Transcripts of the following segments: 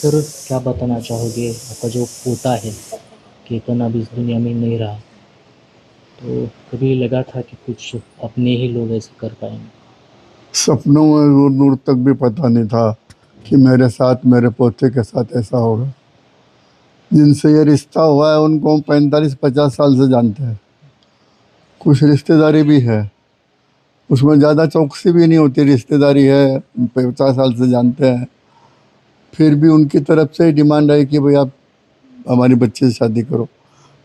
Sir, क्या बताना चाहोगे आपका जो पोता है, केतन अब इस दुनिया में नहीं रहा, तो कभी लगा था कि कुछ अपने ही लोग ऐसे कर पाएँगे? सपनों में दूर दूर तक भी पता नहीं था कि मेरे साथ, मेरे पोते के साथ ऐसा होगा। जिनसे ये रिश्ता हुआ है उनको हम 45-50 साल से जानते हैं। कुछ रिश्तेदारी भी है, उसमें ज़्यादा चौकसी भी नहीं होती। रिश्तेदारी है, 50 साल से जानते हैं, फिर भी उनकी तरफ से ही डिमांड आई कि भाई आप हमारी बच्चे से शादी करो।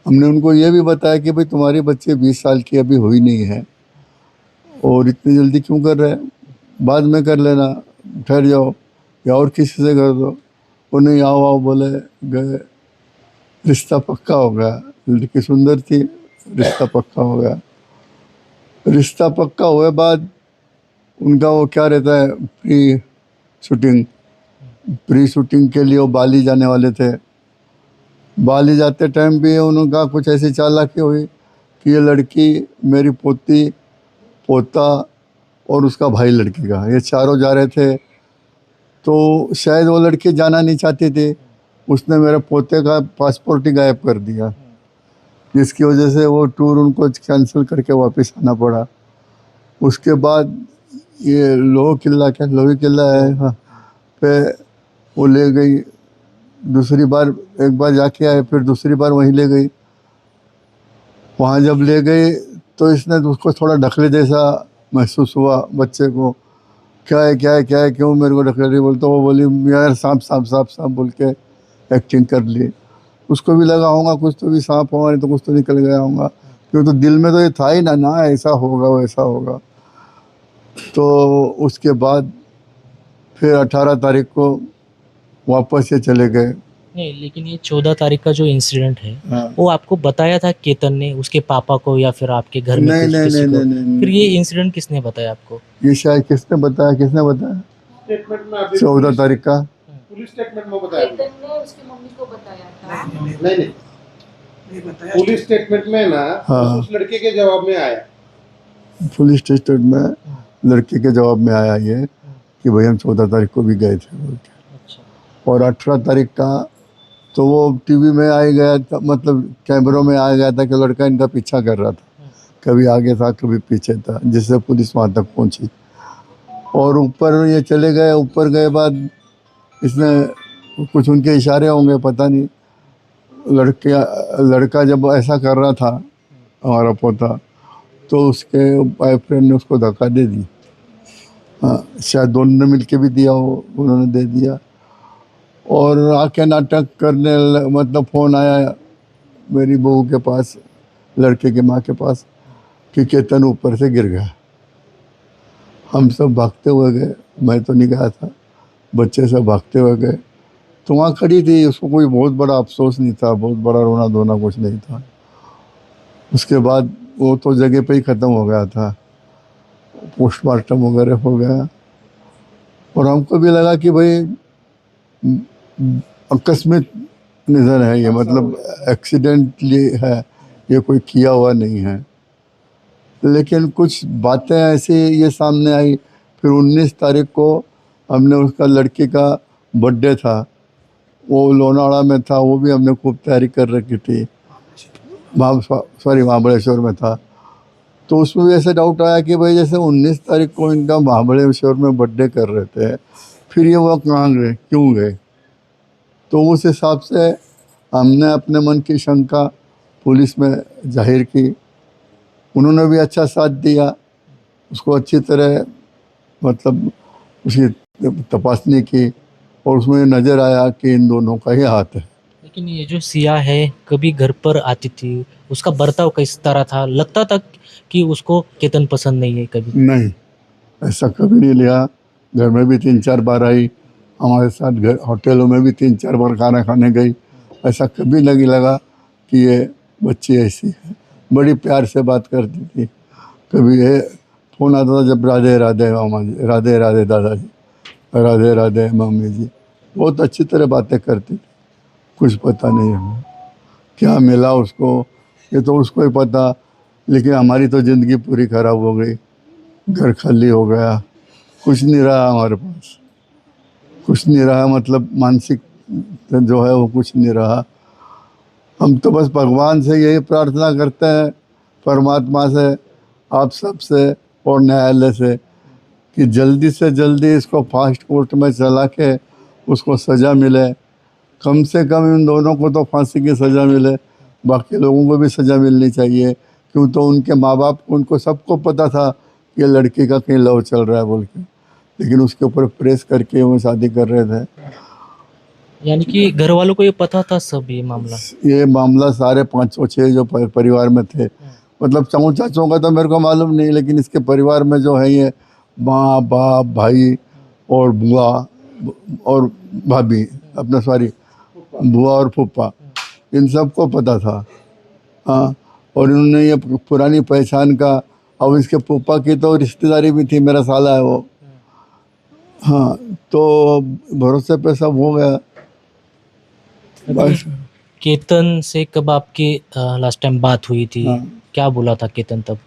हमने उनको ये भी बताया कि भाई तुम्हारी बच्ची 20 साल की अभी हुई नहीं है और इतनी जल्दी क्यों कर रहे हैं, बाद में कर लेना, ठहर जाओ या और किसी से कर दो। वो नहीं, आओ आओ बोले, गए, रिश्ता पक्का हो गया। लड़की सुंदर थी, रिश्ता पक्का हो गया। रिश्ता पक्का हुए बाद उनका वो क्या रहता है, शूटिंग प्री शूटिंग के लिए वो बाली जाने वाले थे। बाली जाते टाइम भी उनका कुछ ऐसी चालाकी हुई कि ये लड़की, मेरी पोती, पोता और उसका भाई लड़की का, ये चारों जा रहे थे। तो शायद वो लड़की जाना नहीं चाहती थी, उसने मेरे पोते का पासपोर्ट ही गायब कर दिया, जिसकी वजह से वो टूर उनको कैंसिल करके वापस आना पड़ा। उसके बाद ये लोह किला, क्या लोही किला है, हाँ, पे वो ले गई। दूसरी बार, एक बार जाके आए, फिर दूसरी बार वहीं ले गई। वहाँ जब ले गई तो इसने तो उसको थोड़ा ढकले जैसा महसूस हुआ बच्चे को। क्या है क्या है क्या है, क्यों मेरे को ढकेल रही, बोलते वो बोली यार सांप सांप सांप सांप बोल के एक्टिंग कर ली। उसको भी लगा होगा कुछ तो भी सांप होगा, नहीं तो कुछ तो निकल गया होगा, क्यों तो दिल में तो ये था ही ना ना ऐसा होगा वैसा होगा। तो उसके बाद फिर 18 तारीख को वापस ये चले गए। नहीं, लेकिन ये 14 तारीख का जो इंसिडेंट है, हाँ, वो आपको बताया था केतन ने, उसके पापा को या फिर आपके घर में नहीं कुछ नहीं किसी नहीं को? नहीं नहीं फिर ये नहीं, इंसिडेंट किसने बताया आपको? ये शायद किसने बताया, किसने बताया, स्टेटमेंट में अभी 14 तारीख का। पुलिस स्टेटमेंट में बताया। केतन ने उसकी मम्मी को बताया था। नहीं नहीं, पुलिस स्टेटमेंट में ना, हाँ, उस लड़के के जवाब में आया। पुलिस स्टेटमेंट में लड़के के जवाब में आया ये कि भाई हम 14 तारीख को भी गए थे बोल के। अच्छा। और 18 तारीख का तो वो टीवी में आ गया था, मतलब कैमरों में आ गया था कि लड़का इनका पीछा कर रहा था, कभी आगे था कभी पीछे था, जिससे पुलिस वहाँ तक पहुँची। और ऊपर ये चले गए, ऊपर गए बाद इसने कुछ उनके इशारे होंगे पता नहीं, लड़का जब ऐसा कर रहा था हमारा पोता, तो उसके बॉयफ्रेंड ने उसको धक्का दे दी। हाँ, शायद दोनों ने मिलके भी दिया हो, उन्होंने दे दिया। और आके नाटक करने मतलब फ़ोन आया मेरी बहू के पास, लड़के की माँ के पास, कि केतन ऊपर से गिर गया। हम सब भागते हुए गए, मैं तो नहीं गया था, बच्चे सब भागते हुए गए। तो वहाँ खड़ी थी, उसको कोई बहुत बड़ा अफसोस नहीं था, बहुत बड़ा रोना धोना कुछ नहीं था। उसके बाद वो तो जगह पे ही ख़त्म हो गया था, पोस्टमार्टम वगैरह हो गया। और हमको भी लगा कि भाई आकस्मिक निधन है ये, मतलब एक्सीडेंटली है, ये कोई किया हुआ नहीं है। लेकिन कुछ बातें ऐसी ये सामने आई। फिर 19 तारीख को हमने, उसका लड़की का बर्थडे था, वो लोनावाड़ा में था, वो भी हमने खूब तैयारी कर रखी थी। महाबलेश्वर में था। तो उसमें भी ऐसा डाउट आया कि भाई जैसे 19 तारीख को इनका महाबलेश्वर में बर्थडे कर रहे थे, फिर ये वह कहाँ गए, क्यों गए। तो उस हिसाब से हमने अपने मन की शंका पुलिस में जाहिर की। उन्होंने भी अच्छा साथ दिया, उसको अच्छी तरह मतलब उसकी तपासनी की, और उसमें नज़र आया कि इन दोनों का ही हाथ है। लेकिन ये जो सिया है, कभी घर पर आती थी, उसका बर्ताव किस तरह था? लगता था कि उसको केतन पसंद नहीं है कभी? नहीं, ऐसा कभी नहीं लिया। घर में भी 3-4 बार आई, हमारे साथ घर होटलों में भी 3-4 बार खाना खाने गई। ऐसा कभी नहीं लगा कि ये बच्ची ऐसी है। बड़ी प्यार से बात करती थी। कभी ये फ़ोन आता था जब, राधे राधे मामा जी, राधे राधे दादाजी, राधे राधे मम्मी जी, बहुत अच्छी तरह बातें करती थी। कुछ पता नहीं हमें क्या मिला उसको, ये तो उसको ही पता। लेकिन हमारी तो ज़िंदगी पूरी ख़राब हो गई, घर खाली हो गया, कुछ नहीं रहा हमारे पास, कुछ नहीं रहा, मतलब मानसिक जो है वो कुछ नहीं रहा। हम तो बस भगवान से यही प्रार्थना करते हैं, परमात्मा से, आप सब से और न्यायालय से, कि जल्दी से जल्दी इसको फास्ट कोर्ट में चला के उसको सज़ा मिले। कम से कम इन दोनों को तो फांसी की सज़ा मिले, बाकी लोगों को भी सज़ा मिलनी चाहिए। क्यों तो उनके माँ बाप को, उनको सबको पता था कि ये लड़की का कहीं लव चल रहा है बोल के, लेकिन उसके ऊपर प्रेस करके वो शादी कर रहे थे। यानी कि घर वालों को ये पता था सब ये मामला सारे 506 जो परिवार में थे, मतलब चाऊ चाचों का तो मेरे को मालूम नहीं, लेकिन इसके परिवार में जो है ये माँ बाप भाई और बुआ और भाभी, अपना सॉरी बुआ और फूफा, इन सबको पता था। हाँ, और इन्होंने ये पुरानी पहचान का, अब इसके फूफा की तो रिश्तेदारी भी थी, मेरा साला है वो। हाँ, तो भरोसे पे सब हो गया बस। केतन से कब आपकी लास्ट टाइम बात हुई थी? हाँ। क्या बोला था केतन तब?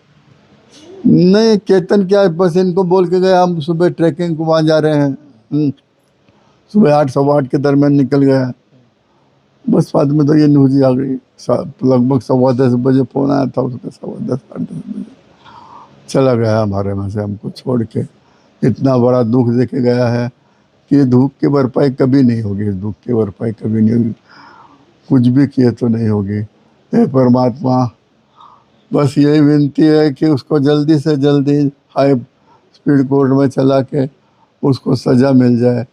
नहीं, केतन क्या, बस इनको बोल के गए हम सुबह ट्रैकिंग को वहाँ जा रहे हैं। सुबह 8 सवा 8 के दरमियान निकल गया। बस बाद में तो ये न्यूज़ ही आ गई। लगभग 10:15 बजे फ़ोन आया था उसका, 10:15 साढ़े 10 बजे चला गया हमारे में से, हमको छोड़ के। इतना बड़ा दुख दे के गया है कि ये दुख की भरपाई कभी नहीं होगी, इस दुख की भरपाई कभी नहीं होगी, कुछ भी किए तो नहीं होगी। हे परमात्मा, बस यही विनती है कि उसको जल्दी से जल्दी हाई स्पीड कोर्ट में चला के उसको सज़ा मिल जाए।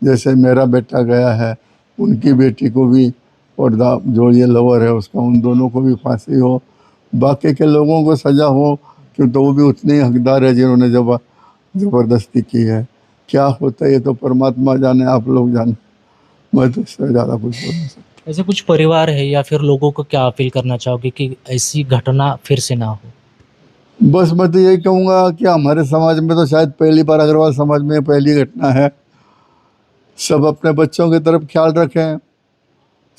जैसे मेरा बेटा गया है, उनकी बेटी को भी, और जो ये लवर है उसका, उन दोनों को भी फांसी हो, बाकी के लोगों को सज़ा हो, क्यों तो वो भी उतने ही हकदार है जिन्होंने ज़बरदस्ती की है। क्या होता है ये तो परमात्मा जाने, आप लोग जाने, मैं तो इससे ज़्यादा कुछ बोल नहीं सकता। ऐसे कुछ परिवार है या फिर लोगों को क्या अपील करना चाहोगे कि ऐसी घटना फिर से ना हो? बस मैं तो यही कहूँगा कि हमारे समाज में तो शायद पहली बार, अग्रवाल समाज में पहली घटना है। सब अपने बच्चों की तरफ ख्याल रखें,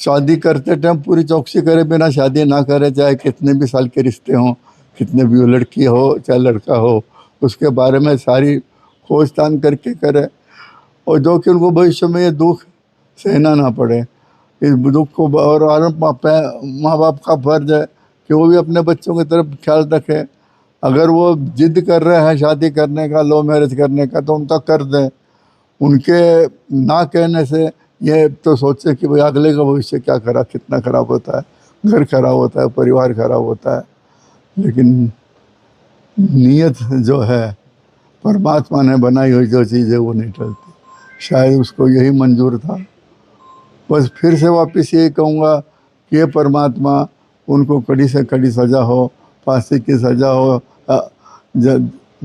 शादी करते टाइम पूरी चौकसी करें, बिना शादी ना करें, चाहे कितने भी साल के रिश्ते हों, कितने भी वो लड़की हो चाहे लड़का हो, उसके बारे में सारी खोजतान करके करें, और जो कि उनको भविष्य में ये दुख सहना ना पड़े, इस दुख को। और माँ बाप का फर्ज है कि वो भी अपने बच्चों की तरफ ख्याल रखें। अगर वो जिद कर रहे हैं शादी करने का, लव मैरिज करने का, तो उनका कर दें। उनके ना कहने से ये तो सोचे कि भाई अगले का भविष्य क्या करा, कितना ख़राब होता है, घर खराब होता है, परिवार खराब होता है। लेकिन नीयत जो है, परमात्मा ने बनाई हुई जो चीज़ है वो नहीं टलती, शायद उसको यही मंजूर था। बस फिर से वापस यही कहूँगा कि ये परमात्मा उनको कड़ी से कड़ी सज़ा हो, फांसी की सज़ा हो,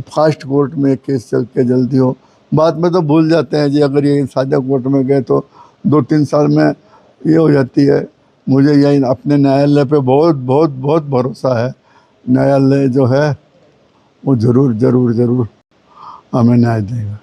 फास्ट कोर्ट में केस चल के जल्दी हो। बाद में तो भूल जाते हैं जी, अगर ये सादा कोर्ट में गए तो 2-3 साल में ये हो जाती है। मुझे यही अपने न्यायालय पे बहुत बहुत बहुत भरोसा है। न्यायालय जो है वो ज़रूर ज़रूर ज़रूर हमें न्याय देगा।